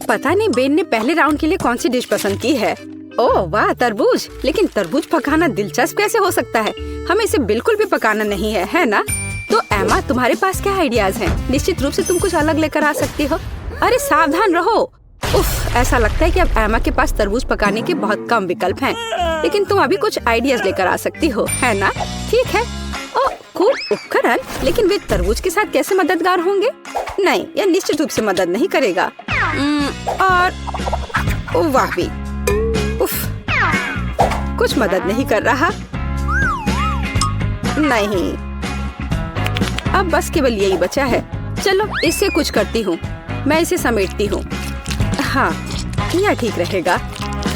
पता नहीं बेन ने पहले राउंड के लिए कौन सी डिश पसंद की है। ओह वाह, तरबूज। लेकिन तरबूज पकाना दिलचस्प कैसे हो सकता है? हमें इसे बिल्कुल भी पकाना नहीं है ना? तो एमा, तुम्हारे पास क्या आइडियाज हैं? निश्चित रूप से तुम कुछ अलग लेकर आ सकती हो। अरे सावधान रहो। उफ, ऐसा लगता है कि अब एमा के पास तरबूज पकाने के बहुत कम विकल्प हैं। लेकिन तुम अभी कुछ आइडियाज लेकर आ सकती हो, है ना? ठीक है। ओह, खूब उपकरण, लेकिन वे तरबूज के साथ कैसे मददगार होंगे? नहीं, यह निश्चित रूप से मदद नहीं करेगा। और वाह भी, उफ, कुछ मदद नहीं कर रहा। नहीं, अब बस केवल यही बचा है। चलो इससे कुछ करती हूँ। मैं इसे समेटती हूँ। हाँ, यह ठीक रहेगा।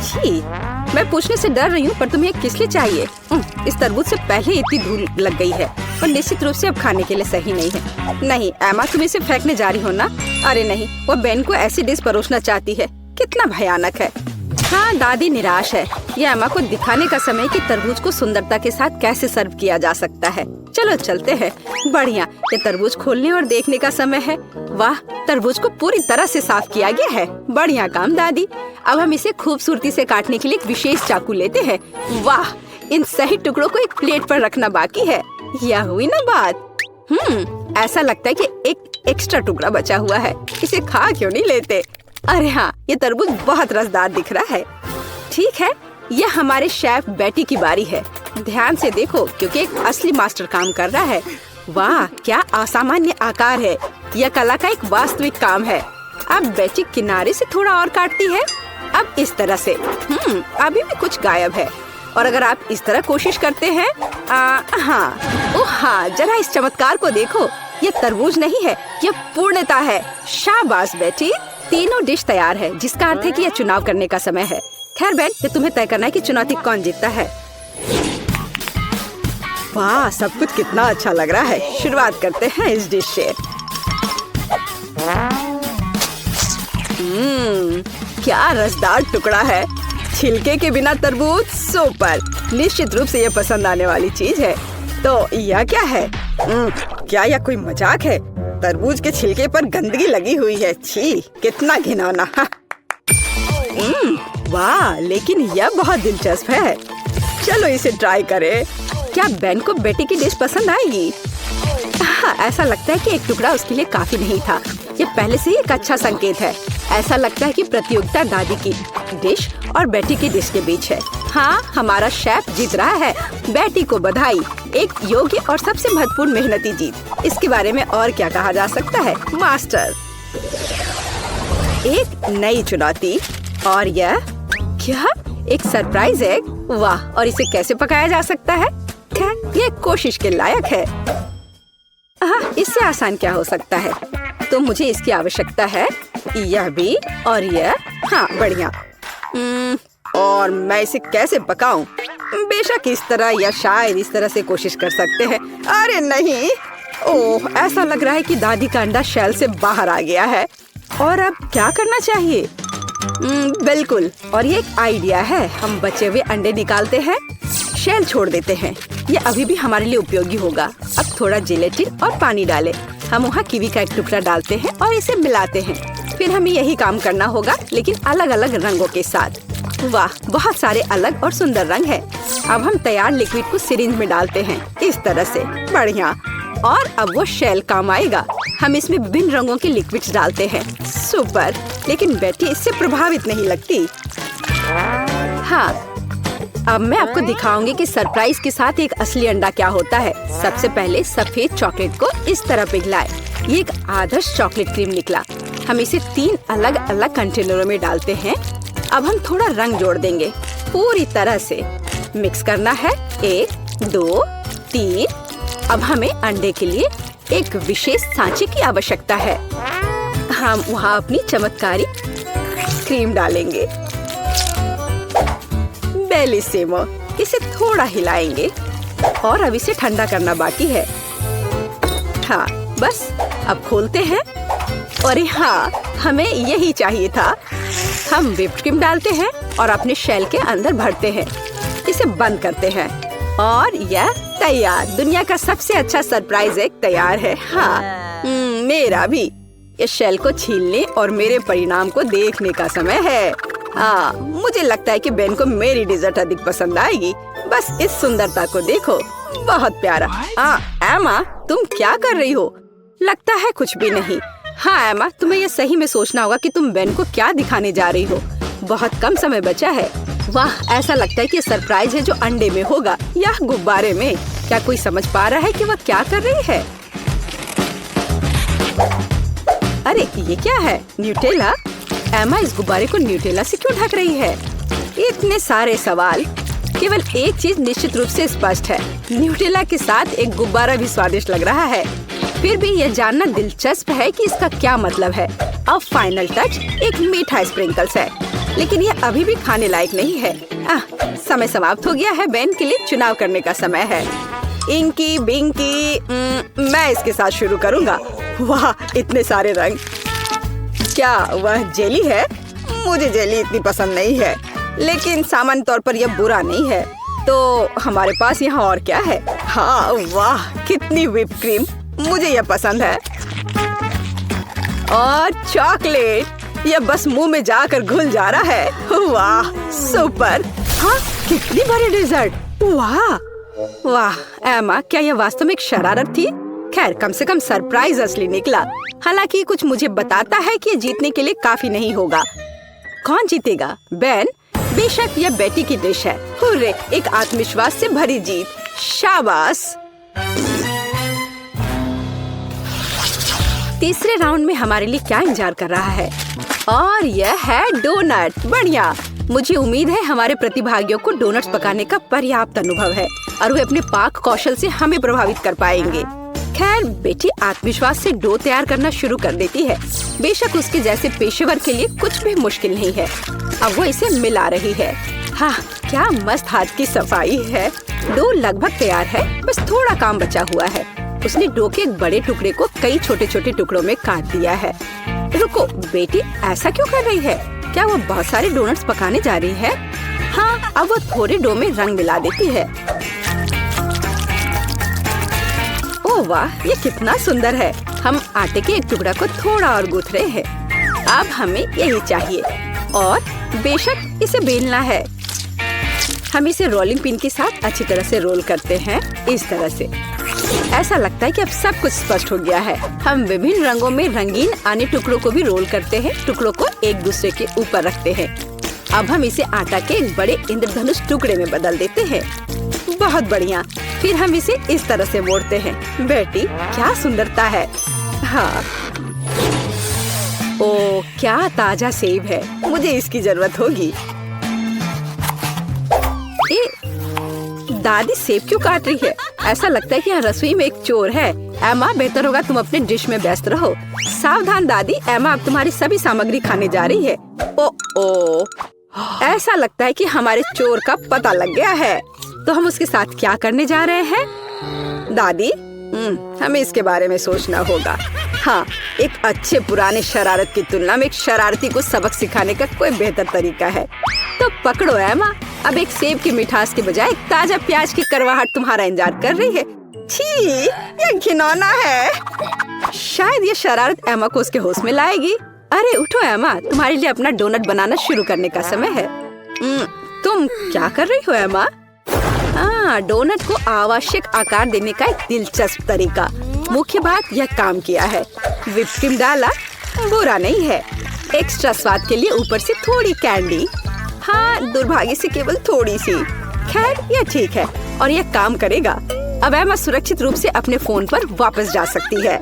छी, मैं पूछने से डर रही हूँ, पर तुम्हें किस लिए चाहिए? इस तरबूज से पहले इतनी धूल लग गई है और निश्चित रूप से अब खाने के लिए सही नहीं है। नहीं एमा, तुम इसे फेंकने जा रही हो ना? अरे नहीं, वो बेन को ऐसी डिश परोसना चाहती है। कितना भयानक है। हाँ, दादी निराश है। यह एमा को दिखाने का समय कि तरबूज को सुंदरता के साथ कैसे सर्व किया जा सकता है। चलो चलते हैं। बढ़िया, ये तरबूज खोलने और देखने का समय है। वाह, तरबूज को पूरी तरह से साफ किया गया है। बढ़िया काम दादी। अब हम इसे खूबसूरती से काटने के लिए एक विशेष चाकू लेते हैं। वाह, इन सही टुकड़ों को एक प्लेट पर रखना बाकी है। यह हुई ना बात। ऐसा लगता है कि एक एक्स्ट्रा टुकड़ा बचा हुआ है। इसे खा क्यों नहीं लेते? अरे हाँ, ये तरबूज बहुत रसदार दिख रहा है। ठीक है, यह हमारे शेफ बेटी की बारी है। ध्यान से देखो, क्योंकि एक असली मास्टर काम कर रहा है। वाह, क्या असामान्य आकार है। यह कला का एक वास्तविक काम है। अब बेटी किनारे से थोड़ा और काटती है। अब इस तरह से। अभी भी कुछ गायब है। और अगर आप इस तरह कोशिश करते हैं, हाँ, ओह हाँ, जरा इस चमत्कार को देखो। यह तरबूज नहीं है, यह पूर्णता है। शाबाश बेटी, तीनों डिश तैयार है, जिसका अर्थ है कि यह चुनाव करने का समय है। खैर बेन, ये तुम्हें तय करना है कि चुनौती कौन जीतता है। वाह, सब कुछ कितना अच्छा लग रहा है। शुरुआत करते हैं इस डिश से। क्या रसदार टुकड़ा है। छिलके के बिना तरबूज सुपर। निश्चित रूप से यह पसंद आने वाली चीज है। तो यह क्या है? क्या यह कोई मजाक है? तरबूज के छिलके पर गंदगी लगी हुई है। छी, कितना घिनौना। वाह, लेकिन यह बहुत दिलचस्प है। चलो इसे ट्राई करें। क्या बेन को बेटी की डिश पसंद आएगी? हाँ, ऐसा लगता है कि एक टुकड़ा उसके लिए काफी नहीं था। ये पहले से ही एक अच्छा संकेत है। ऐसा लगता है कि प्रतियोगिता दादी की डिश और बेटी की डिश के बीच है। हाँ, हमारा शेफ जीत रहा है। बेटी को बधाई। एक योग्य और सबसे महत्वपूर्ण मेहनती जीत। इसके बारे में और क्या कहा जा सकता है? मास्टर। एक नई चुनौती। और यह क्या? एक सरप्राइज एग। वाह, और इसे कैसे पकाया जा सकता है? खैर, ये कोशिश के लायक है। हाँ, इससे आसान क्या हो सकता है? तो मुझे इसकी आवश्यकता है। यह भी और यह। हाँ, बढ़िया। और मैं इसे कैसे पकाऊं? बेशक इस तरह या शायद इस तरह से कोशिश कर सकते हैं। अरे नहीं, ओह, ऐसा लग रहा है कि दादी का अंडा शेल से बाहर आ गया है। और अब क्या करना चाहिए? बिल्कुल, और ये एक आइडिया है। हम बचे हुए अंडे निकालते हैं, शेल छोड़ देते हैं। ये अभी भी हमारे लिए उपयोगी होगा। अब थोड़ा जेलेटिन और पानी डालें। हम वहाँ कीवी का एक टुकड़ा डालते हैं और इसे मिलाते हैं। फिर हमें यही काम करना होगा, लेकिन अलग अलग रंगों के साथ। वाह, बहुत सारे अलग और सुंदर रंग है। अब हम तैयार लिक्विड को सिरिंज में डालते हैं, इस तरह से। बढ़िया। और अब वो शेल काम आएगा। हम इसमें विभिन्न रंगों के लिक्विड्स डालते हैं। सुपर, लेकिन बेटी इससे प्रभावित नहीं लगती। हाँ, अब मैं आपको दिखाऊंगी कि सरप्राइज के साथ एक असली अंडा क्या होता है। सबसे पहले सफेद चॉकलेट को इस तरह पिघलाएं। ये एक आदर्श चॉकलेट क्रीम निकला। हम इसे 3 अलग अलग कंटेनरों में डालते हैं। अब हम थोड़ा रंग जोड़ देंगे। पूरी तरह से मिक्स करना है। 1, 2, 3। अब हमें अंडे के लिए एक विशेष सांचे की आवश्यकता है। हम वहाँ अपनी चमत्कारी क्रीम डालेंगे। बेलिसिमो। इसे थोड़ा हिलाएंगे और अब इसे ठंडा करना बाकी है। हाँ, बस अब खोलते हैं। और हाँ, हमें यही चाहिए था। हम व्हिप्ड क्रीम डालते हैं और अपने शेल के अंदर भरते हैं। इसे बंद करते हैं और यह तैयार। दुनिया का सबसे अच्छा सरप्राइज एग तैयार है। हाँ, मेरा भी। ये शेल को छीलने और मेरे परिणाम को देखने का समय है। हाँ, मुझे लगता है कि बेन को मेरी डिजर्ट अधिक पसंद आएगी। बस इस सुंदरता को देखो, बहुत प्यारा। एमा, तुम क्या कर रही हो? लगता है कुछ भी नहीं। हाँ एमा, तुम्हें यह सही में सोचना होगा कि तुम बेन को क्या दिखाने जा रही हो। बहुत कम समय बचा है। वाह, ऐसा लगता है कि सरप्राइज है जो अंडे में होगा या गुब्बारे में। क्या कोई समझ पा रहा है कि वह क्या कर रही है? अरे ये क्या है? न्यूटेला? एमा इस गुब्बारे को न्यूटेला से क्यों ढक रही है? इतने सारे सवाल। केवल एक चीज निश्चित रूप से स्पष्ट है, न्यूटेला के साथ एक गुब्बारा भी स्वादिष्ट लग रहा है। फिर भी यह जानना दिलचस्प है कि इसका क्या मतलब है। अब फाइनल टच एक मीठा स्प्रिंकल्स है, लेकिन यह अभी भी खाने लायक नहीं है। समय समाप्त हो गया है। बेन के लिए चुनाव करने का समय है। इंकी बिंकी, मैं इसके साथ शुरू करूँगा। वाह, इतने सारे रंग। क्या वह जेली है? मुझे जेली इतनी पसंद नहीं है, लेकिन सामान्य तौर पर यह बुरा नहीं है। तो हमारे पास यहाँ और क्या है? हाँ, वाह, कितनी व्हिप क्रीम, मुझे यह पसंद है। और चॉकलेट, यह बस मुंह में जाकर घुल जा रहा है। वाह, सुपर। हाँ, कितनी बड़ी डेजर्ट। वाह वाह एमा, क्या यह वास्तव में एक शरारत थी? खैर, कम से कम सरप्राइज असली निकला। हालांकि कुछ मुझे बताता है कि जीतने के लिए काफी नहीं होगा। कौन जीतेगा? बेन? बेशक यह बेटी की डिश है। हुर्रे, एक आत्मविश्वास से भरी जीत। शाबाश। तीसरे राउंड में हमारे लिए क्या इंतजार कर रहा है? और यह है डोनट। बढ़िया। मुझे उम्मीद है हमारे प्रतिभागियों को डोनट्स पकाने का पर्याप्त अनुभव है और वे अपने पाक कौशल से हमें प्रभावित कर पाएंगे। खैर, बेटी आत्मविश्वास से डो तैयार करना शुरू कर देती है। बेशक उसके जैसे पेशेवर के लिए कुछ भी मुश्किल नहीं है। अब वो इसे मिला रही है। हाँ, क्या मस्त हाथ की सफाई है। डो लगभग तैयार है, बस थोड़ा काम बचा हुआ है। उसने डो के एक बड़े टुकड़े को कई छोटे छोटे टुकड़ों में काट दिया है। रुको, बेटी ऐसा क्यों कर रही है? क्या वो बहुत सारे डोनट्स पकाने जा रही है? हाँ, अब वो थोड़े डो में रंग मिला देती है। ओह वाह, ये कितना सुंदर है। हम आटे के एक टुकड़ा को थोड़ा और गूंथ रहे हैं। अब हमें यही चाहिए और बेशक इसे बेलना है। हम इसे रोलिंग पिन के साथ अच्छी तरह से रोल करते हैं, इस तरह से। ऐसा लगता है कि अब सब कुछ स्पष्ट हो गया है। हम विभिन्न रंगों में रंगीन अन्य टुकड़ों को भी रोल करते हैं, टुकड़ों को एक दूसरे के ऊपर रखते हैं। अब हम इसे आटा के एक बड़े इंद्रधनुष टुकड़े में बदल देते हैं। बहुत बढ़िया। फिर हम इसे इस तरह से मोड़ते हैं। बेटी, क्या सुंदरता है। हाँ, ओ क्या ताजा सेब है, मुझे इसकी जरूरत होगी। दादी सेब क्यों काट रही है? ऐसा लगता है कि यहाँ रसोई में एक चोर है। एमा, बेहतर होगा तुम अपने डिश में व्यस्त रहो। सावधान दादी, एमा अब तुम्हारी सभी सामग्री खाने जा रही है। ओ, ऐसा लगता है कि हमारे चोर का पता लग गया है। तो हम उसके साथ क्या करने जा रहे हैं? दादी, हमें इसके बारे में सोचना होगा। हाँ, एक अच्छे पुराने शरारत की तुलना में एक शरारती को सबक सिखाने का कोई बेहतर तरीका है। तो पकड़ो एमा, अब एक सेब की मिठास के बजाय ताजा प्याज की करवाहट तुम्हारा इंतजार कर रही है। छी, ये घिनौना है। शायद ये शरारत एमा को उसके होश में लाएगी। अरे उठो एमा, तुम्हारे लिए अपना डोनट बनाना शुरू करने का समय है। तुम क्या कर रही हो एमा? डोनट को आवश्यक आकार देने का एक दिलचस्प तरीका। मुख्य बात, यह काम किया है। व्हिप क्रीम डाला, बुरा नहीं है। एक्स्ट्रा स्वाद के लिए ऊपर से थोड़ी कैंडी। हाँ, दुर्भाग्य से केवल थोड़ी सी। खैर, यह ठीक है और यह काम करेगा। अब एमा सुरक्षित रूप से अपने फोन पर वापस जा सकती है।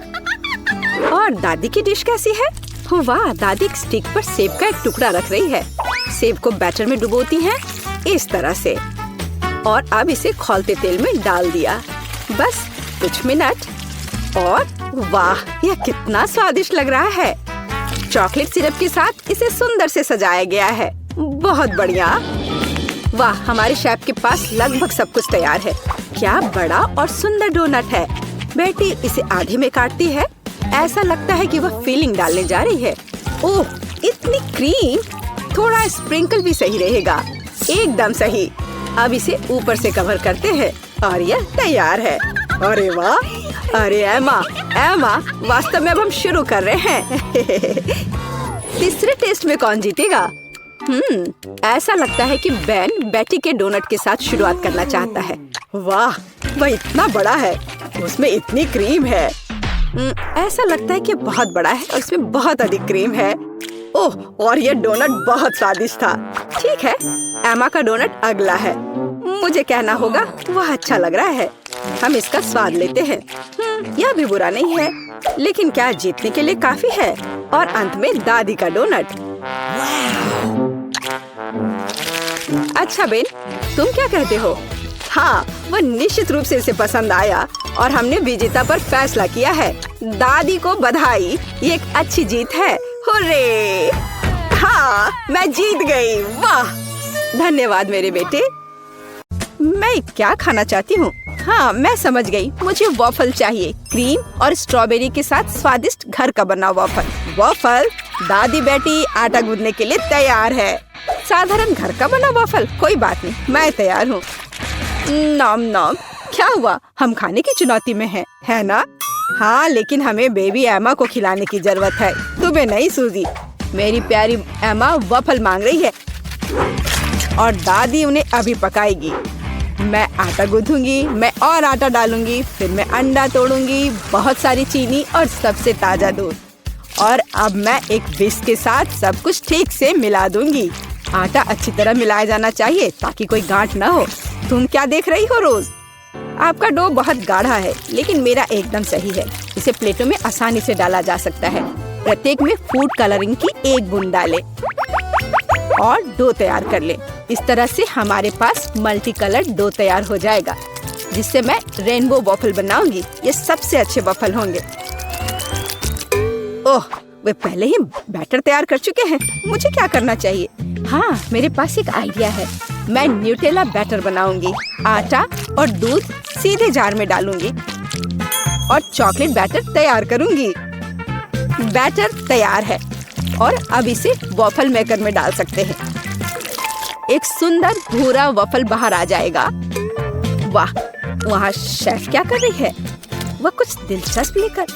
और दादी की डिश कैसी है? वाह, दादी एक स्टिक पर सेब का एक टुकड़ा रख रही है। सेब को बैटर में डुबोती है, इस तरह से, और अब इसे खौलते तेल में डाल दिया। बस कुछ मिनट और वाह, यह कितना स्वादिष्ट लग रहा है। चॉकलेट सिरप के साथ इसे सुंदर से सजाया गया है। बहुत बढ़िया। वाह, हमारे शेफ के पास लगभग सब कुछ तैयार है। क्या बड़ा और सुंदर डोनट है। बेटी इसे आधे में काटती है। ऐसा लगता है कि वह फिलिंग डालने जा रही है। ओह, इतनी क्रीम। थोड़ा स्प्रिंकल भी सही रहेगा। एकदम सही। अब इसे ऊपर से कवर करते हैं और यह तैयार है। अरे वाह, अरे एमा, एमा, वास्तव में अब हम शुरू कर रहे हैं। तीसरे टेस्ट में कौन जीतेगा? ऐसा लगता है कि बेन बेटी के डोनट के साथ शुरुआत करना चाहता है। वाह, वह इतना बड़ा है, उसमें इतनी क्रीम है। ऐसा लगता है कि बहुत बड़ा है और इसमें बहुत अधिक क्रीम है। ओह, और ये डोनट बहुत स्वादिष्ट था। ठीक है, एमा का डोनट अगला है। मुझे कहना होगा वह अच्छा लग रहा है। हम इसका स्वाद लेते हैं। यह भी बुरा नहीं है, लेकिन क्या जीतने के लिए काफी है? और अंत में दादी का डोनट। अच्छा बेन, तुम क्या कहते हो? हाँ, वह निश्चित रूप से इसे पसंद आया और हमने विजेता पर फैसला किया है। दादी को बधाई, ये एक अच्छी जीत है। हुर्रे! हाँ, मैं जीत गई। वाह, धन्यवाद मेरे बेटे। मैं क्या खाना चाहती हूँ? हाँ, मैं समझ गई। मुझे वॉफल चाहिए, क्रीम और स्ट्रॉबेरी के साथ स्वादिष्ट घर का बना वॉफल। वॉफल, दादी बेटी आटा गूंदने के लिए तैयार है। साधारण घर का बना वॉफल, कोई बात नहीं, मैं तैयार हूँ। नॉम नॉम, क्या हुआ? हम खाने की चुनौती में हैं, है ना? हाँ, लेकिन हमें बेबी एमा को खिलाने की जरूरत है, तुम्हें नहीं सूजी। मेरी प्यारी एमा वॉफल मांग रही है और दादी उन्हें अभी पकाएगी। मैं आटा गूंथूंगी, मैं और आटा डालूंगी, फिर मैं अंडा तोड़ूंगी, बहुत सारी चीनी और सबसे ताजा दूध। और अब मैं एक विस्क के साथ सब कुछ ठीक से मिला दूंगी। आटा अच्छी तरह मिलाया जाना चाहिए ताकि कोई गांठ न हो। तुम क्या देख रही हो रोज? आपका डो बहुत गाढ़ा है, लेकिन मेरा एकदम सही है। इसे प्लेटों में आसानी से डाला जा सकता है। प्रत्येक में फूड कलरिंग की एक बूंद डालें और डो तैयार कर लें। इस तरह से हमारे पास मल्टी कलर डो तैयार हो जाएगा, जिससे मैं रेनबो वॉफल बनाऊंगी। ये सबसे अच्छे वॉफल होंगे। ओह, वे पहले ही बैटर तैयार कर चुके हैं। मुझे क्या करना चाहिए? हाँ, मेरे पास एक आइडिया है। मैं न्यूटेला बैटर बनाऊंगी। आटा और दूध सीधे जार में डालूंगी और चॉकलेट बैटर तैयार करूंगी। बैटर तैयार है और अब इसे वॉफल मेकर में डाल सकते हैं। एक सुंदर भूरा वॉफल बाहर आ जाएगा। वाह, वहाँ शेफ क्या कर रही है? वह कुछ दिलचस्प लेकर।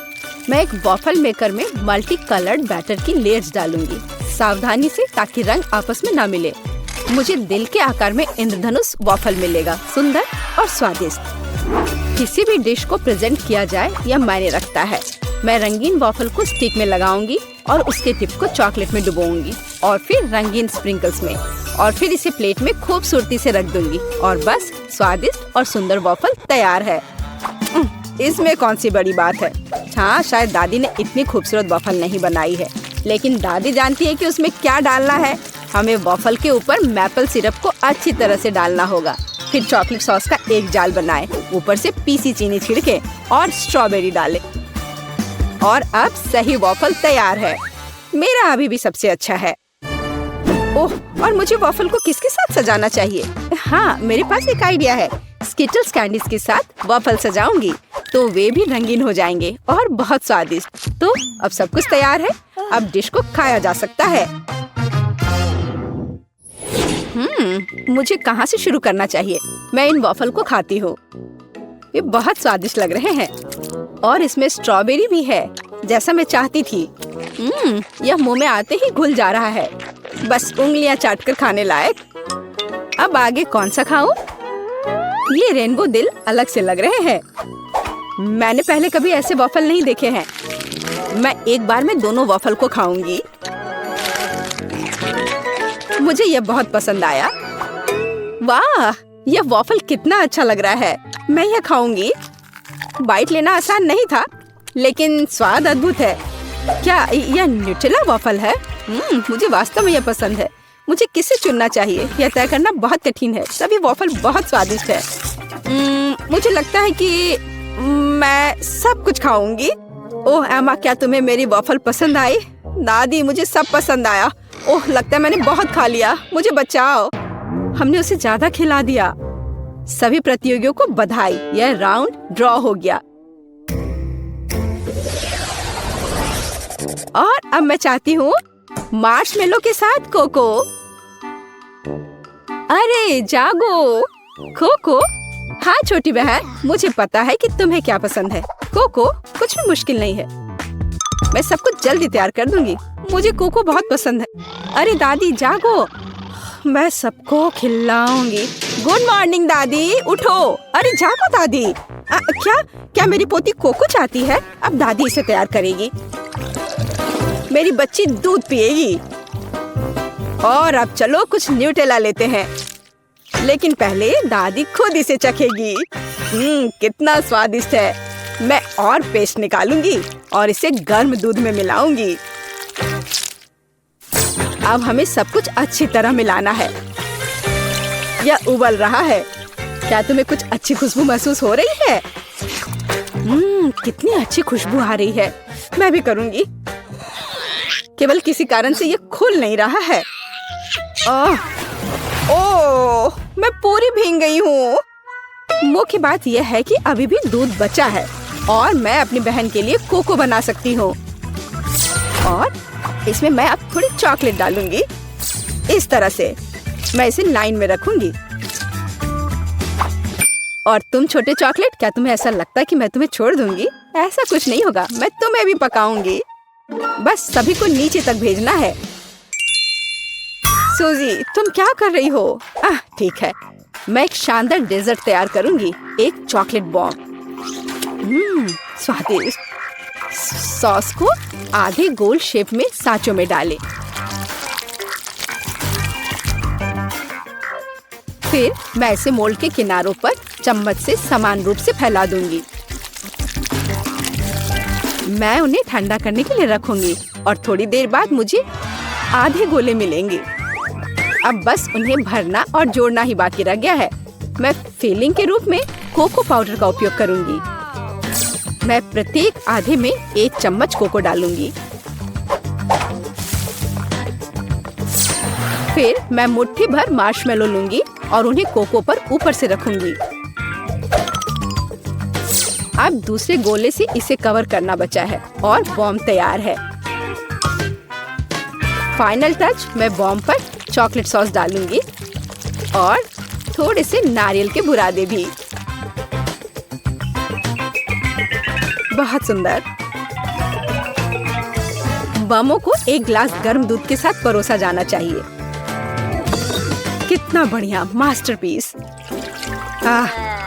मैं एक वॉफल मेकर में मल्टी कलर्ड बैटर की लेयर्स डालूंगी, सावधानी से, ताकि रंग आपस में ना मिले। मुझे दिल के आकार में इंद्रधनुष वॉफल मिलेगा, सुंदर और स्वादिष्ट। किसी भी डिश को प्रेजेंट किया जाए यह मायने रखता है। मैं रंगीन वॉफल को स्टिक में लगाऊंगी और उसके टिप को चॉकलेट में डुबोऊंगी और फिर रंगीन स्प्रिंकल्स में, और फिर इसे प्लेट में खूबसूरती से रख दूंगी। और बस, स्वादिष्ट और सुंदर वॉफल तैयार है। इसमें कौन सी बड़ी बात है? हाँ, शायद दादी ने इतनी खूबसूरत वॉफल नहीं बनाई है, लेकिन दादी जानती है कि उसमें क्या डालना है। हमें वॉफल के ऊपर मैपल सिरप को अच्छी तरह से डालना होगा, फिर चॉकलेट सॉस का एक जाल बनाएं, ऊपर से पीसी चीनी छिड़के और स्ट्रॉबेरी डालें। और अब सही वॉफल तैयार है। मेरा अभी भी सबसे अच्छा है। ओह, और मुझे वॉफल को किसके साथ सजाना चाहिए? हाँ, मेरे पास एक आइडिया है। स्किटल्स कैंडीज के साथ वॉफल सजाऊंगी तो वे भी रंगीन हो जाएंगे और बहुत स्वादिष्ट। तो अब सब कुछ तैयार है, अब डिश को खाया जा सकता है। मुझे कहाँ से शुरू करना चाहिए? मैं इन वॉफल को खाती हूँ। ये बहुत स्वादिष्ट लग रहे हैं और इसमें स्ट्रॉबेरी भी है, जैसा मैं चाहती थी। यह मुंह में आते ही घुल जा रहा है, बस उंगलियां चाटकर खाने लायक। अब आगे कौन सा खाऊं? ये रेनबो दिल अलग से लग रहे हैं। मैंने पहले कभी ऐसे वॉफल नहीं देखे हैं। मैं एक बार में दोनों वॉफल को खाऊंगी। मुझे यह बहुत पसंद आया। वाह, यह वॉफल कितना अच्छा लग रहा है। मैं यह खाऊंगी। बाइट लेना आसान नहीं था, लेकिन स्वाद अद्भुत है। क्या यह न्यूटेला वॉफल है? मुझे वास्तव में यह पसंद है। मुझे किसे चुनना चाहिए, यह तय करना बहुत कठिन है। सभी वॉफल बहुत स्वादिष्ट है। मुझे लगता है कि मैं सब कुछ खाऊंगी। ओह एमा, क्या तुम्हें मेरी वॉफल पसंद आई? दादी, मुझे सब पसंद आया। ओह, लगता है मैंने बहुत खा लिया। मुझे बचाओ। हमने उसे ज्यादा खिला दिया। सभी प्रतियोगियों को बधाई, यह राउंड ड्रॉ हो गया। और अब मैं चाहती हूँ मार्शमेलो के साथ कोको। अरे जागो कोको। हाँ छोटी बहन, मुझे पता है कि तुम्हें क्या पसंद है। कोको कुछ भी मुश्किल नहीं है। मैं सब कुछ जल्दी तैयार कर दूंगी। मुझे कोको बहुत पसंद है। अरे दादी जागो, मैं सबको खिलाऊंगी। गुड मॉर्निंग दादी, उठो। अरे जागो दादी। क्या मेरी पोती कोको चाहती है? अब दादी इसे तैयार करेगी। मेरी बच्ची दूध पिएगी। और अब चलो कुछ न्यूटेला लेते हैं, लेकिन पहले दादी खुद इसे चखेगी। कितना स्वादिष्ट है। मैं और पेस्ट निकालूंगी और इसे गर्म दूध में मिलाऊंगी। अब हमें सब कुछ अच्छी तरह मिलाना है। यह उबल रहा है। क्या तुम्हें कुछ अच्छी खुशबू महसूस हो रही है? कितनी अच्छी खुशबू आ रही है। मैं भी करूंगी। केवल किसी कारण से ये खुल नहीं रहा है। ओह, मैं पूरी भीग गई हूँ। मुख्य बात यह है कि अभी भी दूध बचा है और मैं अपनी बहन के लिए कोको बना सकती हूँ। और इसमें मैं अब थोड़ी चॉकलेट डालूंगी। इस तरह से मैं इसे लाइन में रखूंगी। और तुम छोटे चॉकलेट, क्या तुम्हें ऐसा लगता है कि मैं तुम्हें छोड़ दूंगी? ऐसा कुछ नहीं होगा, मैं तुम्हें भी पकाऊंगी। बस सभी को नीचे तक भेजना है। सूजी, तुम क्या कर रही हो? ठीक है, मैं एक शानदार डेजर्ट तैयार करूंगी। एक चॉकलेट बॉम्ब। स्वादिष्ट। सॉस को आधे गोल शेप में सांचों में डालें। फिर मैं इसे मोल्ड के किनारों पर चम्मच से समान रूप से फैला दूंगी। मैं उन्हें ठंडा करने के लिए रखूंगी और थोड़ी देर बाद मुझे आधे गोले मिलेंगे। अब बस उन्हें भरना और जोड़ना ही बाकी रह गया है। मैं फिलिंग के रूप में कोको पाउडर का उपयोग करूंगी। मैं प्रत्येक आधे में 1 चम्मच कोको डालूंगी। फिर मैं मुट्ठी भर मार्शमेलो लूंगी और उन्हें कोको पर ऊपर से रखूंगी। अब दूसरे गोले से इसे कवर करना बचा है और बॉम्ब तैयार है। फाइनल टच, मैं बॉम्ब पर चॉकलेट सॉस डालूंगी और थोड़े से नारियल के बुरादे भी। बहुत सुंदर। बमों को एक गिलास गर्म दूध के साथ परोसा जाना चाहिए। कितना बढ़िया मास्टरपीस।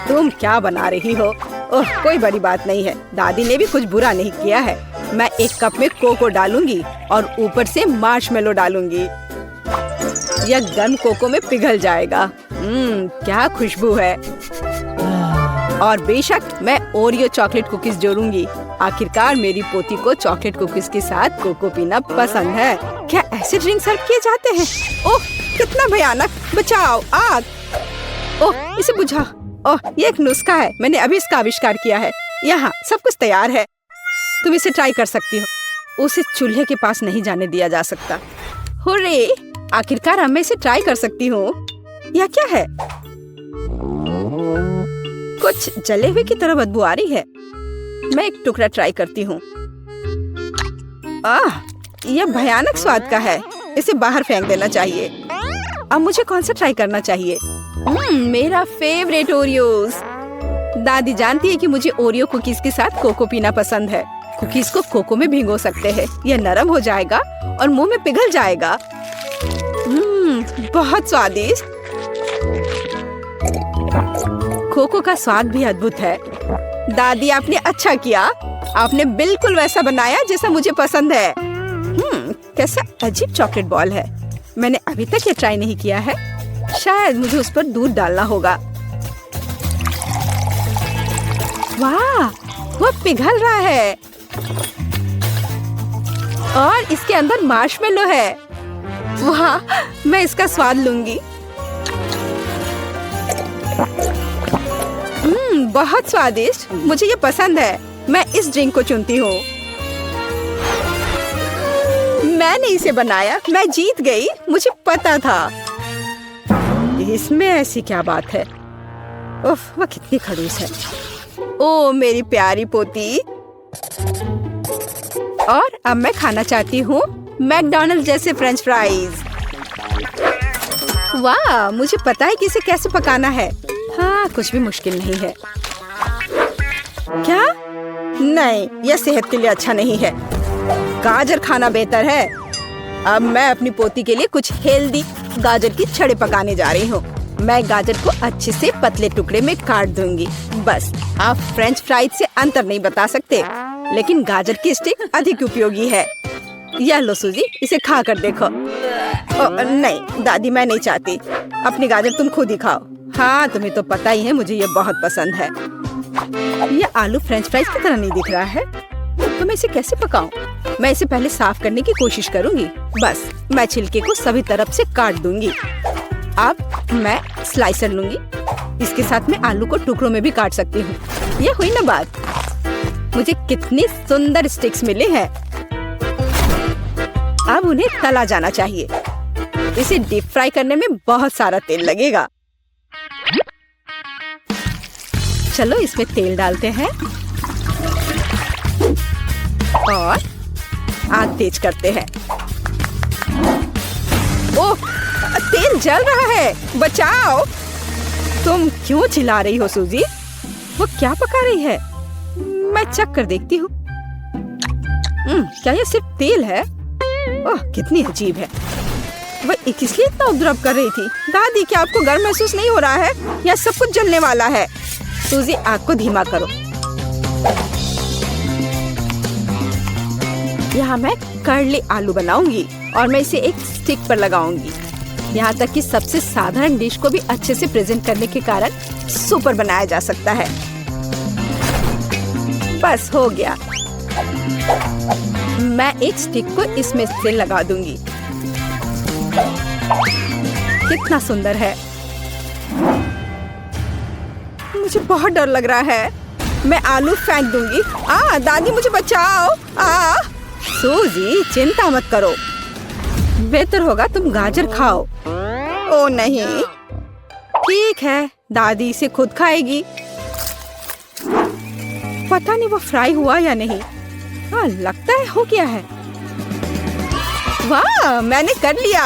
तुम क्या बना रही हो? ओह, कोई बड़ी बात नहीं है। दादी ने भी कुछ बुरा नहीं किया है। मैं 1 कप में कोको डालूंगी और ऊपर से मार्शमेलो डालूंगी। यह गर्म कोको में पिघल जाएगा। क्या खुशबू है। और बेशक मैं ओरियो चॉकलेट कुकीज जोड़ूंगी। आखिरकार मेरी पोती को चॉकलेट कुकीज के साथ कोको पीना पसंद है। क्या ऐसे ड्रिंक सर्व किए जाते हैं? ओह, कितना भयानक। बचाओ, आग। ओह, इसे बुझा। ओह, ये एक नुस्खा है। मैंने अभी इसका आविष्कार किया है। यहाँ सब कुछ तैयार है। तुम इसे ट्राई कर सकती हो। उसे चूल्हे के पास नहीं जाने दिया जा सकता। हुर्रे, आखिरकार मैं इसे ट्राई कर सकती हूँ। यह क्या है? कुछ जले हुए की तरह बदबू आ रही है। मैं एक टुकड़ा ट्राई करती हूँ। यह भयानक स्वाद का है। इसे बाहर फेंक देना चाहिए। अब मुझे कौन सा ट्राई करना चाहिए? मेरा फेवरेट ओरियोज। दादी जानती है कि मुझे ओरियो कुकीज के साथ कोको पीना पसंद है। कुकीज को कोको में भिगो सकते हैं। यह नरम हो जाएगा और मुंह में पिघल जाएगा। बहुत स्वादिष्ट। कोको का स्वाद भी अद्भुत है। दादी, आपने अच्छा किया। आपने बिल्कुल वैसा बनाया जैसा मुझे पसंद है। कैसा अजीब चॉकलेट बॉल है। मैंने अभी तक ये ट्राई नहीं किया है। शायद मुझे उस पर दूध डालना होगा। वाह, वो पिघल रहा है और इसके अंदर मार्शमेलो है। वाह, मैं इसका स्वाद लूंगी। बहुत स्वादिष्ट। मुझे ये पसंद है। मैं इस ड्रिंक को चुनती हूँ। मैंने इसे बनाया। मैं जीत गई। मुझे पता था। इसमें ऐसी क्या बात है? उफ, वह कितनी खड़ूस है। ओ मेरी प्यारी पोती। और अब मैं खाना चाहती हूँ मैकडॉनल्ड्स जैसे फ्रेंच फ्राइज। वाह, मुझे पता है कि इसे कैसे पकाना है। हाँ, कुछ भी मुश्किल नहीं है। क्या नहीं, यह सेहत के लिए अच्छा नहीं है। गाजर खाना बेहतर है। अब मैं अपनी पोती के लिए कुछ हेल्दी गाजर की छड़े पकाने जा रही हूँ। मैं गाजर को अच्छे से पतले टुकड़े में काट दूंगी। बस, आप फ्रेंच फ्राइज से अंतर नहीं बता सकते, लेकिन गाजर की स्टिक अधिक उपयोगी है। यह लो सूजी, इसे खा कर देखो। नहीं दादी, मैं नहीं चाहती। अपनी गाजर तुम खुद ही खाओ। हाँ, तुम्हें तो पता ही है मुझे ये बहुत पसंद है। ये आलू फ्रेंच फ्राइज की तरह नहीं दिख रहा है, तो मैं इसे कैसे पकाऊं? मैं इसे पहले साफ करने की कोशिश करूंगी। बस, मैं छिलके को सभी तरफ से काट दूंगी। अब मैं स्लाइसर लूंगी। इसके साथ मैं आलू को टुकड़ों में भी काट सकती हूँ। ये हुई ना बात। मुझे कितनी सुंदर स्टिक्स मिले हैं। अब उन्हें तला जाना चाहिए। इसे डीप फ्राई करने में बहुत सारा तेल लगेगा। चलो इसमें तेल डालते हैं और आग तेज करते हैं। ओह, तेल जल रहा है, बचाओ। तुम क्यों चिल्ला रही हो सूजी? वो क्या पका रही है? मैं चख कर देखती हूँ। क्या ये सिर्फ तेल है? ओह, कितनी अजीब है। वह किस लिए इतना उपद्रव कर रही थी? दादी, क्या आपको गर्म महसूस नहीं हो रहा है? यह सब कुछ जलने वाला है। सूजी, आग को धीमा करो। यहाँ मैं कर्ली आलू बनाऊंगी और मैं इसे एक स्टिक पर लगाऊंगी। यहाँ तक कि सबसे साधारण डिश को भी अच्छे से प्रेजेंट करने के कारण सुपर बनाया जा सकता है। बस हो गया। मैं एक स्टिक को इसमें से लगा दूंगी। कितना सुंदर है। मुझे बहुत डर लग रहा है। मैं आलू फेंक दूंगी। दादी, मुझे बचाओ। सूजी, चिंता मत करो। बेहतर होगा तुम गाजर खाओ। ओ नहीं, ठीक है, दादी इसे खुद खाएगी। पता नहीं वो फ्राई हुआ या नहीं। लगता है हो गया है। वाह, मैंने कर लिया।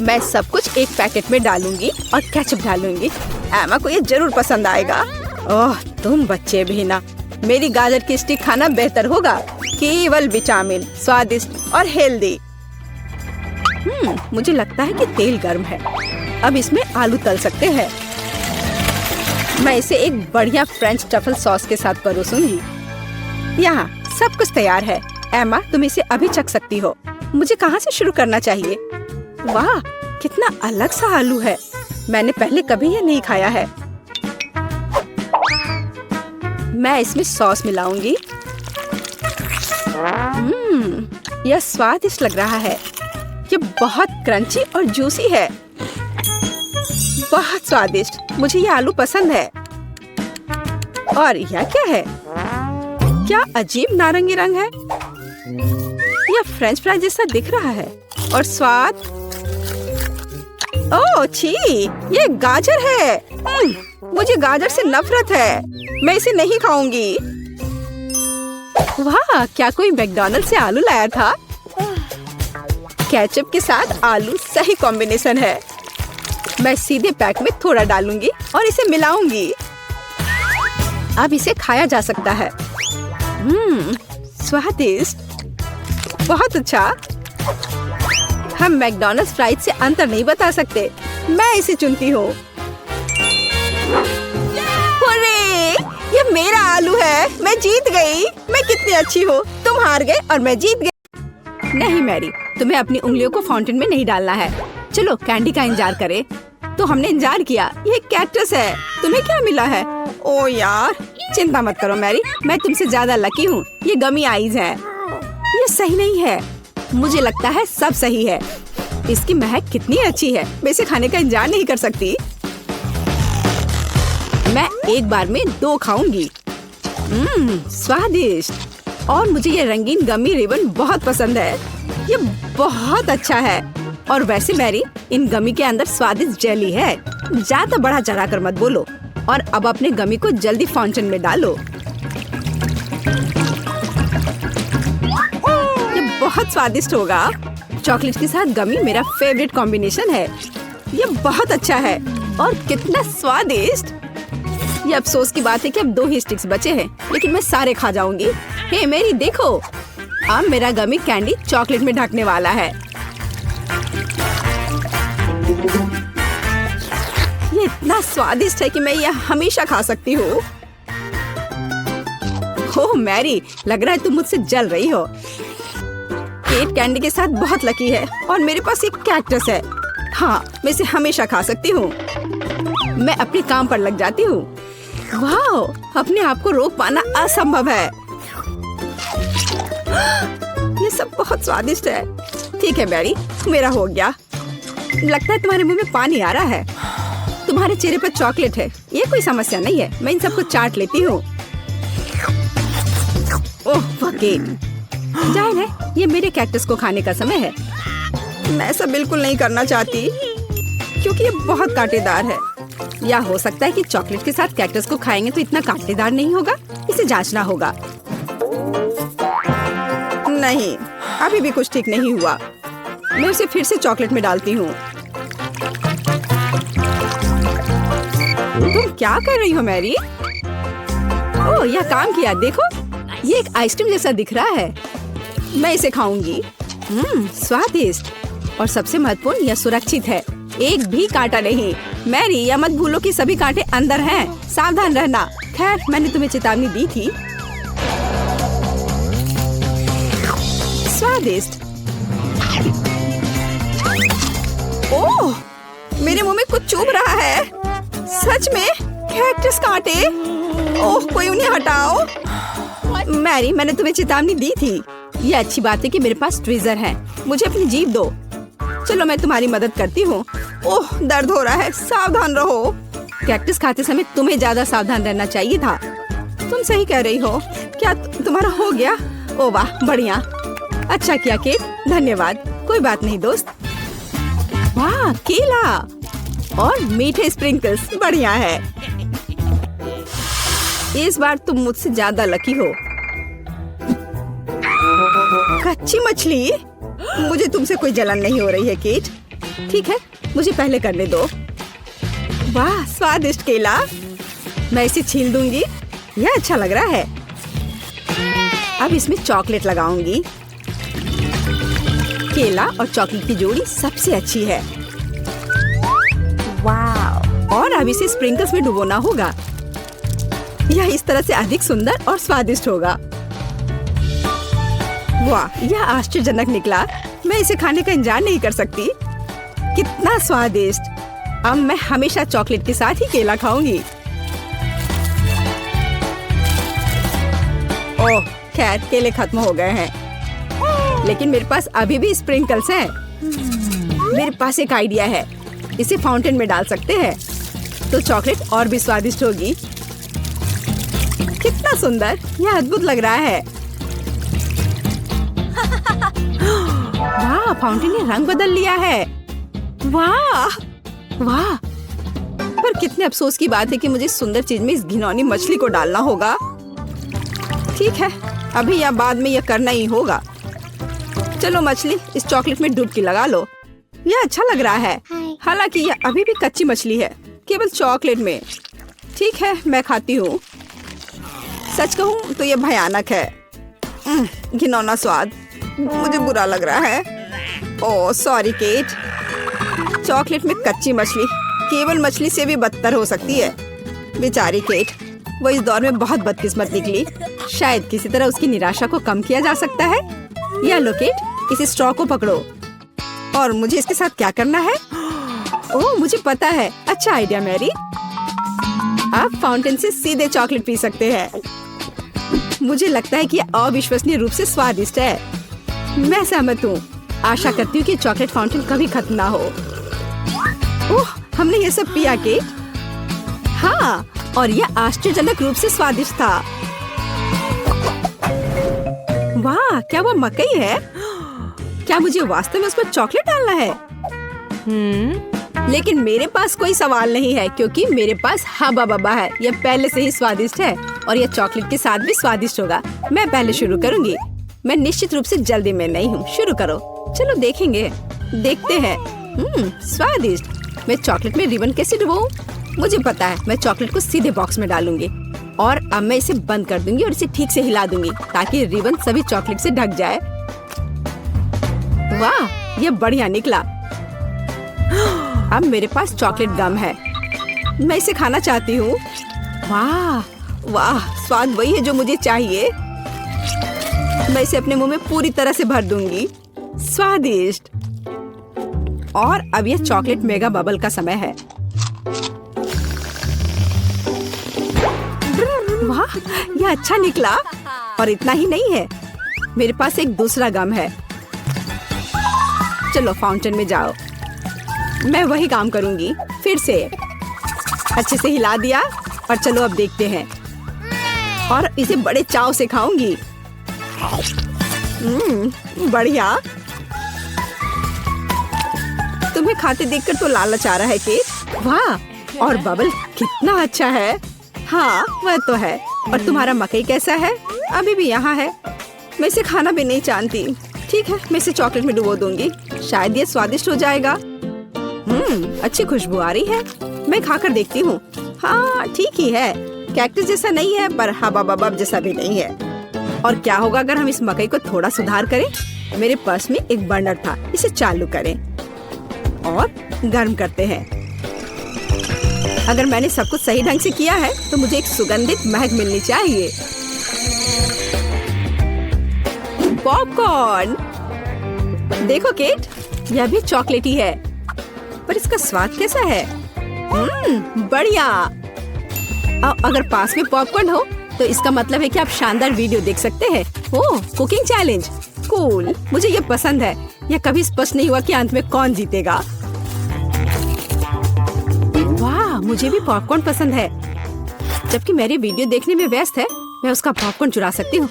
मैं सब कुछ एक पैकेट में डालूंगी और केचप डालूंगी। एमा को ये जरूर पसंद आएगा। ओह, तुम बच्चे भी ना। मेरी गाजर की स्टिक खाना बेहतर होगा। केवल विटामिन, स्वादिष्ट और हेल्दी। मुझे लगता है कि तेल गर्म है। अब इसमें आलू तल सकते हैं। मैं इसे एक बढ़िया फ्रेंच ट्रफल सॉस के साथ परोसूंगी। यहाँ सब कुछ तैयार है। एमा, तुम इसे अभी चख सकती हो। मुझे कहाँ से शुरू करना चाहिए? वाह, कितना अलग सा आलू है। मैंने पहले कभी ये नहीं खाया है। मैं इसमें सॉस मिलाऊंगी। यह स्वादिष्ट लग रहा है। ये बहुत क्रंची और जूसी है। बहुत स्वादिष्ट। मुझे ये आलू पसंद है। और यह क्या है? क्या अजीब नारंगी रंग है। यह फ्रेंच फ्राई जैसा दिख रहा है। और स्वाद, ओह छी, ये गाजर है। मुझे गाजर से नफरत है। मैं इसे नहीं खाऊंगी। वाह, क्या कोई मैकडॉनल्ड से आलू लाया था? केचप के साथ आलू सही कॉम्बिनेशन है। मैं सीधे पैक में थोड़ा डालूंगी और इसे मिलाऊंगी। अब इसे खाया जा सकता है। स्वादिष्ट, बहुत अच्छा। हम मैकडॉनल्ड्स फ्राइज से अंतर नहीं बता सकते। मैं इसे चुनती हूँ। अरे, ये मेरा आलू है। मैं जीत गई। मैं कितनी अच्छी हूँ। तुम हार गए और मैं जीत गई। नहीं मैरी, तुम्हें अपनी उंगलियों को फाउंटेन में नहीं डालना है। चलो कैंडी का इंतजार करें। तो हमने इंतजार किया। ये कैक्टस है। तुम्हें क्या मिला है? ओ यार, चिंता मत करो मैरी, मैं तुमसे ज्यादा लकी हूँ। ये गमी आइज है। ये सही नहीं है। मुझे लगता है सब सही है। इसकी महक कितनी अच्छी है। मैं इसे खाने का इंतजार नहीं कर सकती। मैं एक बार में 2 खाऊंगी। स्वादिष्ट। और मुझे ये रंगीन गमी रिबन बहुत पसंद है। ये बहुत अच्छा है। और वैसे मैरी, इन गमी के अंदर स्वादिष्ट जेली है। ज्यादा बढ़ा चढ़ा कर मत बोलो। और अब अपने गमी को जल्दी फाउंटेन में डालो। ये बहुत स्वादिष्ट होगा। चॉकलेट के साथ गमी मेरा फेवरेट कॉम्बिनेशन है। ये बहुत अच्छा है। और कितना स्वादिष्ट। ये अफसोस की बात है कि अब 2 ही स्टिक्स बचे हैं, लेकिन मैं सारे खा जाऊंगी। हे मेरी देखो, अब मेरा गमी कैंडी चॉकलेट में ढकने वाला है। ये इतना स्वादिष्ट है कि मैं यह हमेशा खा सकती हूँ। ओह मैरी, लग रहा है तुम मुझसे जल रही हो। केट कैंडी के साथ बहुत लकी है और मेरे पास एक कैक्टस है। हाँ, मैं इसे हमेशा खा सकती हूँ। मैं अपने काम पर लग जाती हूँ। वाह, अपने आप को रोक पाना असंभव है। ये सब बहुत स्वादिष्ट है। ठीक है मैरी, मेरा हो गया। लगता है तुम्हारे मुंह में पानी आ रहा है। तुम्हारे चेहरे पर चॉकलेट है, ये कोई समस्या नहीं है। मैं इन सबको चाट लेती हूँ। ओह जाहिर है ये मेरे कैक्टस को खाने का समय है। मैं ऐसा बिल्कुल नहीं करना चाहती क्योंकि ये बहुत कांटेदार है। या हो सकता है कि चॉकलेट के साथ कैक्टस को खाएंगे तो इतना कांटेदार नहीं होगा। इसे जांचना होगा। नहीं, अभी भी कुछ ठीक नहीं हुआ। मैं उसे फिर से चॉकलेट में डालती हूँ। तुम क्या कर रही हो मैरी? ओह, यह काम किया। देखो, ये एक आइसक्रीम जैसा दिख रहा है। मैं इसे खाऊंगी। स्वादिष्ट और सबसे महत्वपूर्ण, यह सुरक्षित है। एक भी कांटा नहीं। मैरी, यह मत भूलो कि सभी कांटे अंदर हैं। सावधान रहना। खैर, मैंने तुम्हें चेतावनी दी थी। स्वादिष्ट। ओह, मेरे मुंह में कुछ चुभ रहा है। सच में कैक्टस कांटे। ओह, कोई उन्हें हटाओ। मैरी, मैंने तुम्हें चेतावनी दी थी। ये अच्छी बात है कि मेरे पास ट्विज़र है। मुझे अपनी जीभ दो। चलो, मैं तुम्हारी मदद करती हूँ। ओह, दर्द हो रहा है। सावधान रहो। कैक्टस खाते समय तुम्हें ज्यादा सावधान रहना चाहिए था। तुम सही कह रही हो। क्या तुम्हारा हो गया? ओह वाह, बढ़िया। अच्छा किया केट, धन्यवाद। कोई बात नहीं दोस्त। वाह, केला और मीठे स्प्रिंकल्स, बढ़िया है। इस बार तुम मुझसे ज्यादा लकी हो। कच्ची मछली? मुझे तुमसे कोई जलन नहीं हो रही है केट। ठीक है, मुझे पहले करने दो। वाह, स्वादिष्ट केला। मैं इसे छील दूंगी। यह अच्छा लग रहा है। अब इसमें चॉकलेट लगाऊंगी। केला और चॉकलेट की जोड़ी सबसे अच्छी है। वाह, और अब इसे स्प्रिंकल्स में डुबोना होगा। यह इस तरह से अधिक सुंदर और स्वादिष्ट होगा। वाह, यह आश्चर्यजनक निकला। मैं इसे खाने का इंतजार नहीं कर सकती। कितना स्वादिष्ट। अब मैं हमेशा चॉकलेट के साथ ही केला खाऊंगी। ओह, खैर केले खत्म हो गए हैं, लेकिन मेरे पास अभी भी स्प्रिंकल्स हैं। मेरे पास एक आइडिया है। इसे फाउंटेन में डाल सकते हैं तो चॉकलेट और भी स्वादिष्ट होगी। कितना सुंदर, यह अद्भुत लग रहा है। वाह, फाउंटेन ने रंग बदल लिया है। वाह वाह, पर कितने अफसोस की बात है कि मुझे इस सुंदर चीज में इस घिनौनी मछली को डालना होगा। ठीक है, अभी या बाद में यह करना ही होगा। चलो मछली, इस चॉकलेट में डुबकी लगा लो। यह अच्छा लग रहा है। हालांकि यह अभी भी कच्ची मछली है, केवल चॉकलेट में। ठीक है, मैं खाती हूँ। सच कहूँ तो यह भयानक है। घिनौना स्वाद, मुझे बुरा लग रहा है। Oh sorry cat. चॉकलेट में कच्ची मछली केवल मछली से भी बदतर हो सकती है। बेचारी केट, वो इस दौर में बहुत बदकिस्मत निकली। शायद किसी तरह उसकी निराशा को कम किया जा सकता है। या लो केट, इस स्ट्रॉ को पकड़ो। और मुझे इसके साथ क्या करना है? ओह, मुझे पता है। अच्छा आइडिया मैरी। आप फाउंटेन से सीधे चॉकलेट पी सकते हैं। मुझे लगता है कि यह अविश्वसनीय रूप से स्वादिष्ट है। मैं सहमत हूँ। आशा करती हूँ कि चॉकलेट फाउंटेन कभी खत्म ना हो। ओह, हमने ये सब पिया केट। हाँ, और यह आश्चर्यजनक रूप से स्वादिष्ट था। वाह, क्या वो मकई है? क्या मुझे वास्तव में उस पर चॉकलेट डालना है? लेकिन मेरे पास कोई सवाल नहीं है क्योंकि मेरे पास हब्बा बब्बा है। यह पहले से ही स्वादिष्ट है और यह चॉकलेट के साथ भी स्वादिष्ट होगा। मैं पहले शुरू करूंगी। मैं निश्चित रूप से जल्दी में नहीं हूँ। शुरू करो। चलो देखेंगे, देखते हैं। स्वादिष्ट। मैं चॉकलेट में रिबन कैसे डुबाऊं? मुझे पता है, मैं चॉकलेट को सीधे बॉक्स में डालूंगी और अब मैं इसे बंद कर दूंगी और इसे ठीक से हिला दूंगी ताकि रिबन सभी चॉकलेट से ढक जाए। वाह, ये बढ़िया निकला। अब मेरे पास चॉकलेट गम है, मैं इसे खाना चाहती हूँ। वाह वाह, स्वाद वही है जो मुझे चाहिए। मैं इसे अपने मुंह में पूरी तरह से भर दूंगी। स्वादिष्ट। और अब यह चॉकलेट मेगा बबल का समय है। वाह, यह अच्छा निकला। और इतना ही नहीं है, मेरे पास एक दूसरा गम है। चलो फाउंटेन में जाओ। मैं वही काम करूंगी फिर से। अच्छे से हिला दिया और चलो अब देखते हैं। और इसे बड़े चाव से खाऊंगी। बढ़िया। तुम्हें खाते देखकर तो लालच आ रहा है केट। वाह, और बबल कितना अच्छा है। हाँ वह तो है। और तुम्हारा मकई कैसा है? अभी भी यहाँ है। मैं इसे खाना भी नहीं जानती। ठीक है, मैं इसे चॉकलेट में डुबो दूंगी, शायद ये स्वादिष्ट हो जाएगा। अच्छी खुशबू आ रही है। मैं खाकर देखती हूँ। हाँ ठीक ही है, कैक्टस जैसा नहीं है पर हबा बबब जैसा भी नहीं है। और क्या होगा अगर हम इस मकई को थोड़ा सुधार करें? मेरे पर्स में एक बर्नर था, इसे चालू करें और गर्म करते हैं। अगर मैंने सब कुछ सही ढंग से किया है तो मुझे एक सुगंधित महक मिलनी चाहिए। पॉपकॉर्न देखो केट, यह भी चॉकलेटी है पर इसका स्वाद कैसा है? बढ़िया। अगर पास में पॉपकॉर्न हो तो इसका मतलब है कि आप शानदार वीडियो देख सकते हैं। ओह, कुकिंग चैलेंज, कूल। मुझे ये पसंद है। यह कभी स्पष्ट नहीं हुआ कि अंत में कौन जीतेगा। वाह, मुझे भी पॉपकॉर्न पसंद है। जबकि मेरी वीडियो देखने में व्यस्त है, मैं उसका पॉपकॉर्न चुरा सकती हूँ।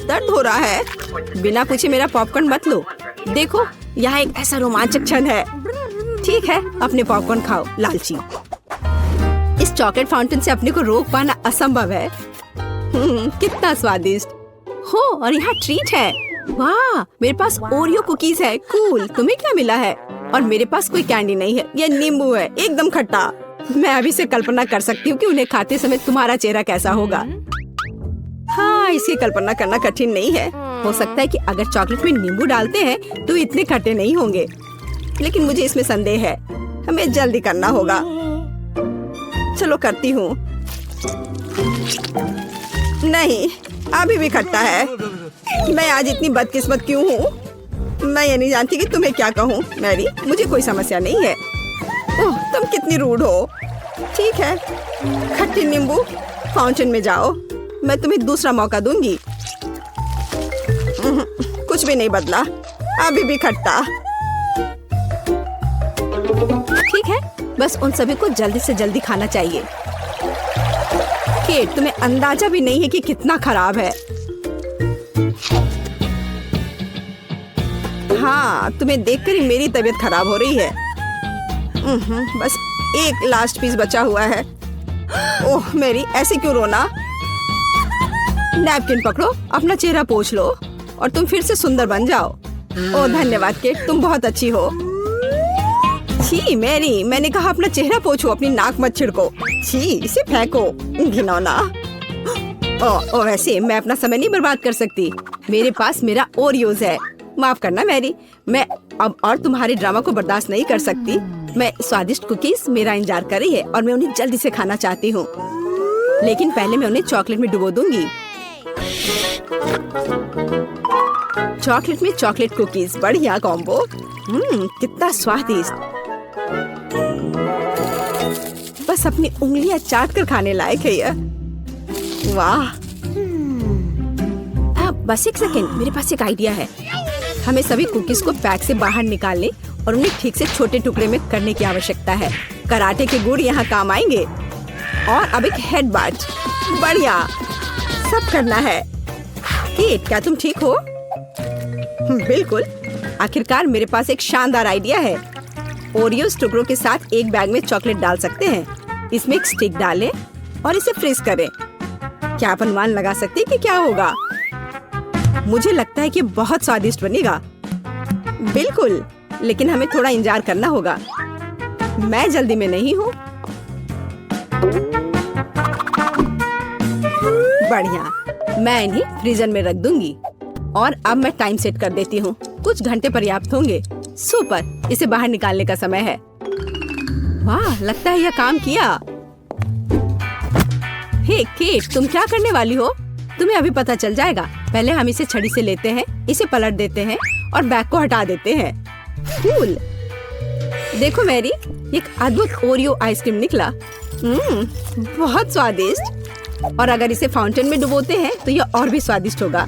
दर्द हो रहा है। बिना पूछे मेरा पॉपकॉर्न मत लो। देखो, यहाँ एक ऐसा रोमांचक क्षण है। ठीक है, अपने पॉपकॉर्न खाओ लालची। इस चॉकलेट फाउंटेन से अपने को रोक पाना असंभव है। कितना स्वादिष्ट हो। और यहाँ ट्रीट है। वाह, मेरे पास ओरियो कुकीज है। कूल। तुम्हें क्या मिला है? और मेरे पास कोई कैंडी नहीं है, यह नींबू है, एकदम खट्टा। मैं अभी से कल्पना कर सकती हूँ कि उन्हें खाते समय तुम्हारा चेहरा कैसा होगा। हाँ, इसकी कल्पना करना कठिन नहीं है। हो सकता है कि अगर चॉकलेट में नींबू डालते हैं तो इतने खट्टे नहीं होंगे, लेकिन मुझे इसमें संदेह है। हमें जल्दी करना होगा। चलो करती हूँ। नहीं, अभी भी खट्टा है। मैं आज इतनी बदकिस्मत क्यों हूँ? मैं ये नहीं जानती कि तुम्हें क्या कहूँ। मैरी, मुझे कोई समस्या नहीं है। ओह, तुम कितनी रूड हो। ठीक है, खट्टी नींबू, फाउंटेन में जाओ। मैं तुम्हें दूसरा मौका दूंगी। कुछ भी नहीं बदला, अभी भी खट्टा। ठीक है, बस उन सभी को जल्दी से जल्दी खाना चाहिए। केट, तुम्हें अंदाजा भी नहीं है कि कितना खराब है। हाँ, तुम्हें देखकर ही मेरी तबीयत खराब हो रही है। बस एक लास्ट पीस बचा हुआ है। ओह मेरी, ऐसे क्यों रोना? नैपकिन पकड़ो, अपना चेहरा पोंछ लो और तुम फिर से सुंदर बन जाओ। ओह धन्यवाद केट, तुम बहुत अच्छी हो। छी मैरी, मैंने कहा अपना चेहरा पोंछो, अपनी नाक मत छिड़को। छी, इसे फेंको, घिनौना। ओह वैसे मैं अपना समय नहीं बर्बाद कर सकती। मेरे पास मेरा ओरियोज है। माफ करना मैरी, मैं अब और तुम्हारे ड्रामा को बर्दाश्त नहीं कर सकती। मैं स्वादिष्ट कुकीज मेरा इंतजार कर रही है और मैं उन्हें जल्दी से खाना चाहती हूँ, लेकिन पहले मैं उन्हें चॉकलेट में डुबो दूंगी। चॉकलेट में चॉकलेट कुकीज, बढ़िया कॉम्बो। कितना स्वादिष्ट। बस अपनी उंगलियां चाट कर खाने लायक है यह। वाह। बस एक सेकेंड, मेरे पास एक आइडिया है। हमें सभी कुकीज को पैक से बाहर निकालने और उन्हें ठीक से छोटे टुकड़े में करने की आवश्यकता है। कराटे के गुण यहाँ काम आएंगे। और अब एक हेड बाट, बढ़िया, सब करना है। केट, क्या तुम ठीक हो? बिल्कुल। आखिरकार मेरे पास एक शानदार आइडिया है। ओरियोस टुकड़ों के साथ एक बैग में चॉकलेट डाल सकते हैं। इसमें एक स्टिक डालें और इसे फ्रीज करें। क्या आप अनुमान लगा सकते हैं कि क्या होगा? मुझे लगता है कि बहुत स्वादिष्ट बनेगा। बिल्कुल, लेकिन हमें थोड़ा इंतजार करना होगा। मैं जल्दी में नहीं हूँ। बढ़िया, मैं इन्हें फ्रीजर में रख दूंगी। और अब मैं टाइम सेट कर देती हूँ। कुछ घंटे पर्याप्त होंगे। सुपर, इसे बाहर निकालने का समय है। वाह, लगता है यह काम किया। हे केट, तुम क्या करने वाली हो? तुम्हें अभी पता चल जाएगा। पहले हम इसे छड़ी से लेते हैं, इसे पलट देते हैं और बैग को हटा देते हैं। कूल। देखो मैरी, एक अद्भुत ओरियो आइसक्रीम निकला। बहुत स्वादिष्ट। और अगर इसे फाउंटेन में डुबोते हैं तो यह और भी स्वादिष्ट होगा।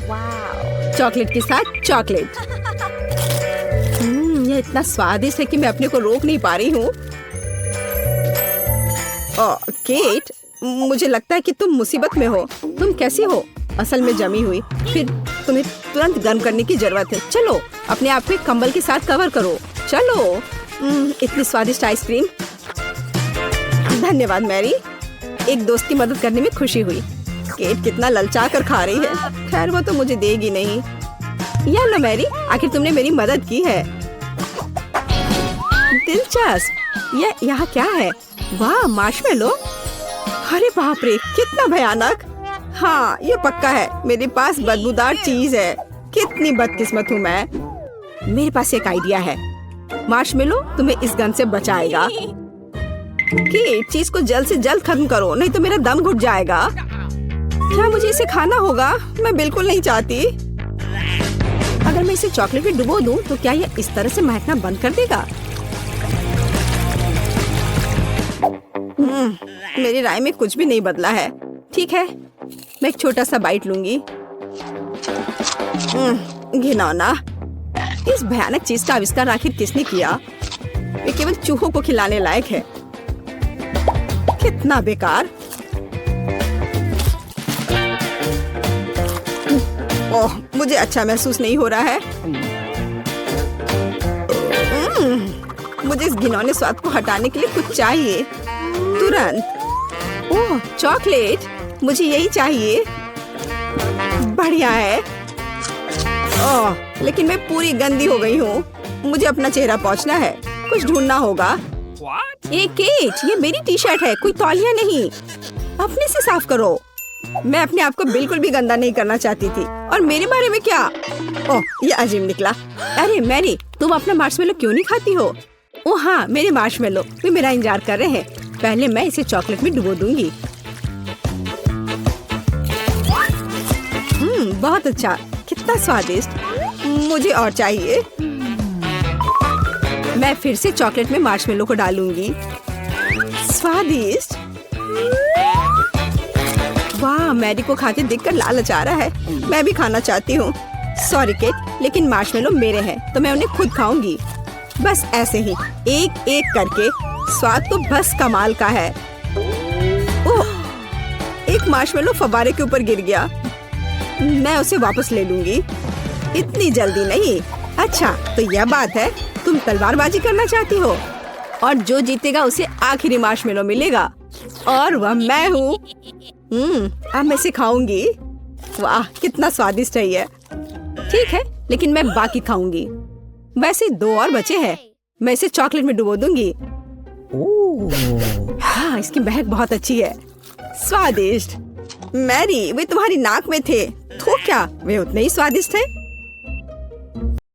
चॉकलेट के साथ चॉकलेट। यह इतना स्वादिष्ट है कि मैं अपने को रोक नहीं पा रही हूँ। केट, मुझे लगता है कि तुम मुसीबत में हो। तुम कैसी हो? असल में जमी हुई। फिर तुम्हें तुरंत गर्म करने की जरूरत है। चलो, अपने आप को कंबल के साथ कवर करो। चलो। इतनी स्वादिष्ट आइसक्रीम। धन्यवाद मैरी, एक दोस्त की मदद करने में खुशी हुई। केट कितना ललचा कर खा रही है। खैर, वो तो मुझे देगी नहीं। या लो मैरी, आखिर तुमने मेरी मदद की है। दिलचस्प। यह यहाँ क्या है? वाह, मार्शमेलो। अरे बाप रे, कितना भयानक। हाँ, ये पक्का है। मेरे पास बदबूदार चीज है। कितनी बदकिस्मत हूँ मैं। मेरे पास एक आइडिया है। मार्शमेलो तुम्हें इस गन से बचाएगा। केट, चीज को जल्द से जल्द खत्म करो, नहीं तो मेरा दम घुट जाएगा। क्या मुझे इसे खाना होगा? मैं बिल्कुल नहीं चाहती। अगर मैं इसे चॉकलेट में डुबो दूं, तो क्या यह इस तरह से महकना बंद कर देगा? मेरी राय में कुछ भी नहीं बदला है। ठीक है, मैं एक छोटा सा बाइट लूंगी। घिनौना। इस भयानक चीज का आविष्कार आखिर किसने किया? ये केवल चूहों को खिलाने लायक है। कितना बेकार। ओह, मुझे अच्छा महसूस नहीं हो रहा है। मुझे इस घिनौने स्वाद को हटाने के लिए कुछ चाहिए तुरंत। ओह, चॉकलेट, मुझे यही चाहिए। बढ़िया है। ओह, लेकिन मैं पूरी गंदी हो गई हूँ। मुझे अपना चेहरा पोंछना है। कुछ ढूंढना होगा। ये केट, ये मेरी टी शर्ट है, कोई तौलिया नहीं। अपने से साफ करो। मैं अपने आप को बिल्कुल भी गंदा नहीं करना चाहती थी। और मेरे बारे में क्या? ओह, ये अजीब निकला। अरे मैरी, तुम अपना मार्शमेलो क्यों नहीं खाती हो? ओह हाँ, मेरे मार्शमेलो, वे मेरा इंतजार कर रहे हैं। पहले मैं इसे चॉकलेट में डुबो दूंगी। बहुत अच्छा, कितना स्वादिष्ट। मुझे और चाहिए। मैं फिर से चॉकलेट में मार्शमेलो को डालूंगी। स्वादिष्ट। वाह, मैरी को खाते देखकर लालच आ रहा है। मैं भी खाना चाहती हूँ। सॉरी केट, लेकिन मार्शमेलो मेरे हैं तो मैं उन्हें खुद खाऊंगी। बस ऐसे ही, एक एक करके। स्वाद तो बस कमाल का है। ओह, एक मार्शमेलो फव्वारे के ऊपर गिर गया। मैं उसे वापस ले लूंगी। इतनी जल्दी नहीं। अच्छा, तो यह बात है, तुम तलवारबाजी करना चाहती हो और जो जीतेगा उसे आखिरी मार्शमेलो मिलेगा और वह मैं हूँ। अब मैं इसे खाऊंगी। वाह, कितना स्वादिष्ट है ये। ठीक है, लेकिन मैं बाकी खाऊंगी। वैसे 2 और बचे हैं। मैं इसे चॉकलेट में डुबो दूंगी। हाँ, इसकी महक बहुत अच्छी है। स्वादिष्ट। मैरी, वे तुम्हारी नाक में थे। तो क्या वे उतने ही स्वादिष्ट है?